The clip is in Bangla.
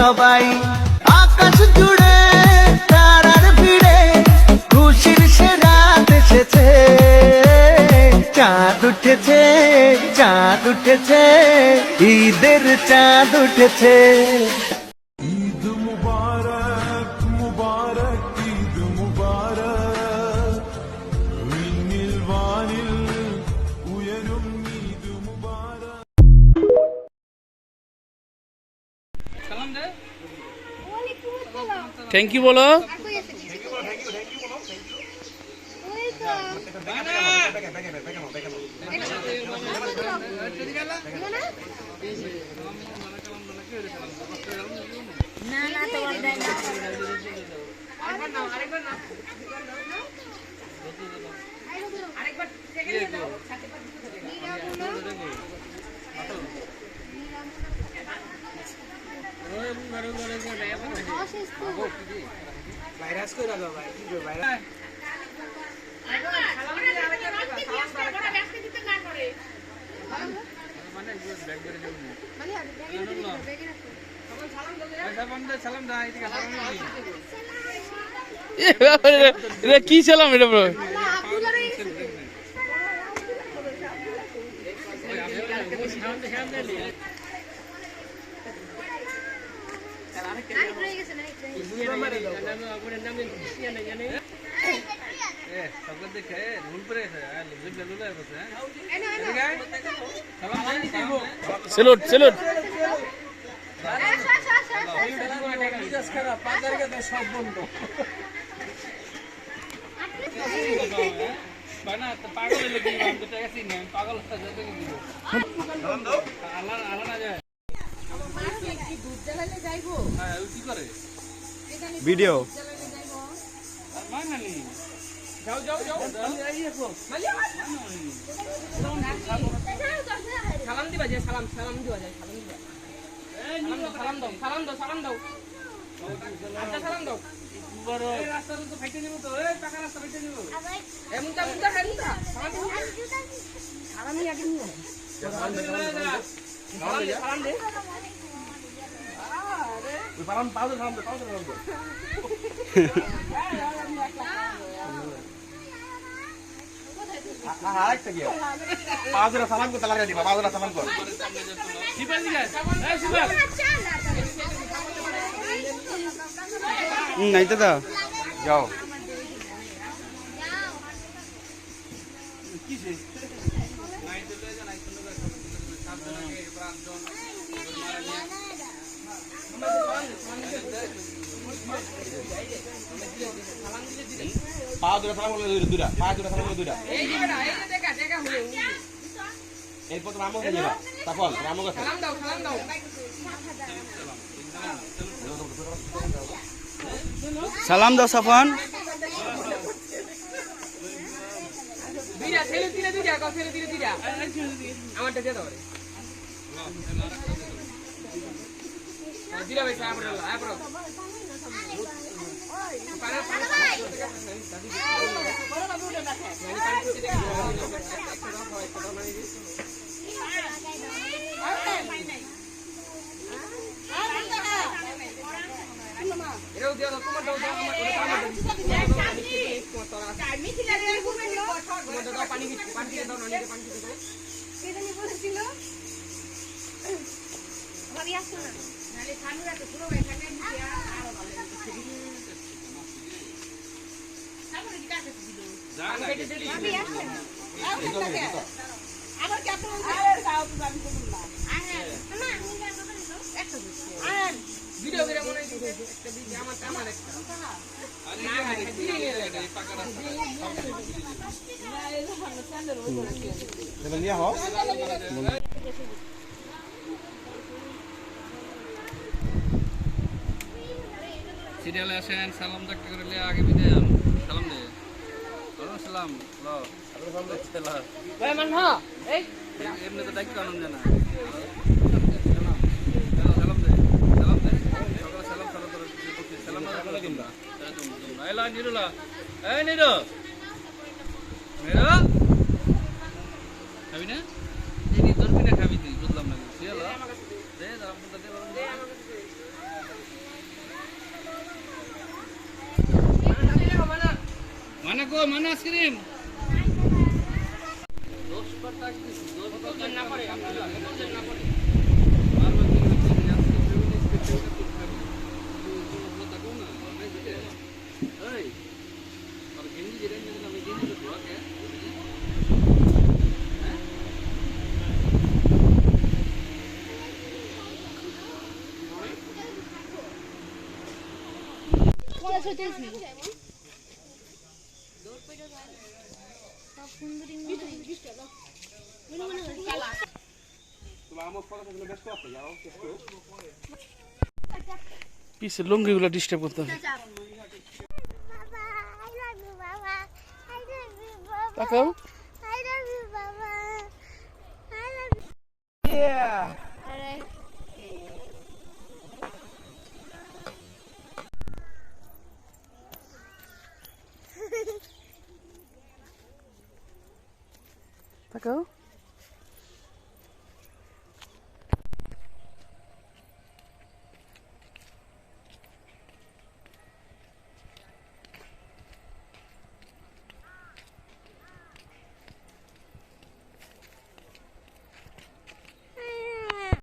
সবাই আকাশ জুড়ে তারার ভিড়ে খুশির সে রাত এসেছে চাঁদ উঠেছে চাঁদ উঠেছে ঈদের চাঁদ উঠেছে ঈদ মুবারক মুবারক ঈদ মুবারক মিന്നിল വാനിൽ ഉയരും ঈদ মুবারক থ্যাংক ইউ বলো না না তোমার দেয় না ভাইরাস কইরা দাও ভাই কি গো ভাইরাস এটা কি ছিলাম এটা ব্রো সেলুট সেলুট সব বন্ধ পাগল পাগল কি করে ভিডিও যাও যাও যাও সালাম দিবা যে সালাম সালাম দিবা যায় সালাম দিবা সালাম দাও সালাম দাও সালাম দাও আচ্ছা সালাম দাও বড় রাস্তা তো ফাইটে নিব তো এই টাকা রাস্তা ফাইটে নিব এমন তা মুদা খাই মুদা সালাম দিও সালামই আগে নিও সালাম দে ওই পালাম পাউডার সালাম দে পাউডার সালাম দে আরেকটা কি পাউডার সালাম করতে লাগা দিবা পাউডার সালাম কর সিপাল দিগা এই সিপাল নাই দাদা যাও কিসে নাই তো লয়ে যা নাই তো লগে সাবধানে প্রাণজন পা দুটা সালাম করলে দুটা পা দুটা সালাম করলে দুটা এই দিবা না এই দেখা দেখা হলো এরপর তো রামও যাবা তারপর রামও কাছে সালাম দাও সালাম দাও সালাম দাও সাফান দুইটা ছেলে দিলে দুইটা কও ছেলে দিলে দুইটা আমারটা দিয়ে দাও রে দিলা ভাই সাহেব বড় আয় বড় পারে পারে বড় বাবু উঠে দেখে মানে কান থেকে দেখে একটা দাও হয় একটা দাও মানে এরাও দিয়া দাও তোমার দাও আমার আমি ছিলাম এর ঘুমে তোমার দাও পানি দিয়ে দাও নানিকে পানি দিয়ে দাও কেন নি বলেছিল ভাবি আসছো না নালে সানুরা তো পুরো এখানে নিয়ে আরো ভালো সামনে কি কাছে দিল ভাবি আসছে আবার কি আপনারা আরে দাও তো আমি বলুন না আরে না আমি যা কথা দিছো একটা দিছি আর ভিডিও করে মনে হইছে একটা দিছি আমার একটা না না দিয়ে এটা পাকাটা না এলো ভালো চালের উপরে এটা নিয়ে হও সিরিয়ালে আসেন সালাম দেখতে করে আগে বিদে সালাম দে সালাম লো ভাই মান হ্যাঁ এই এমনি তো ডাক কানুন জানা সালাম দে সকালে সালাম সালাম করে সালাম করে তোমরা আইলা নিরুলা এই নিরু মেরা খাবি না এই নি তোর বিনা খাবি তুই বুঝলাম না সিয়ালা দে দাম দে কো মানে আইসক্রিম 10 বার টাক দিছি 10 বার না পারে আব্দুল্লাহ না পারে বারবার করে আইসক্রিম কথা কো না নাই দিতে এই আর গেঞ্জি যেটা নিয়ে আমি গেঞ্জি তো ধোয়া কে পিছে লুঙ্গিগুলো ডিস্টার্ব করতে হবে Baba, I love you, Baba. I love you, Baba. তাকাও I love you, Baba. I love you. তাকাও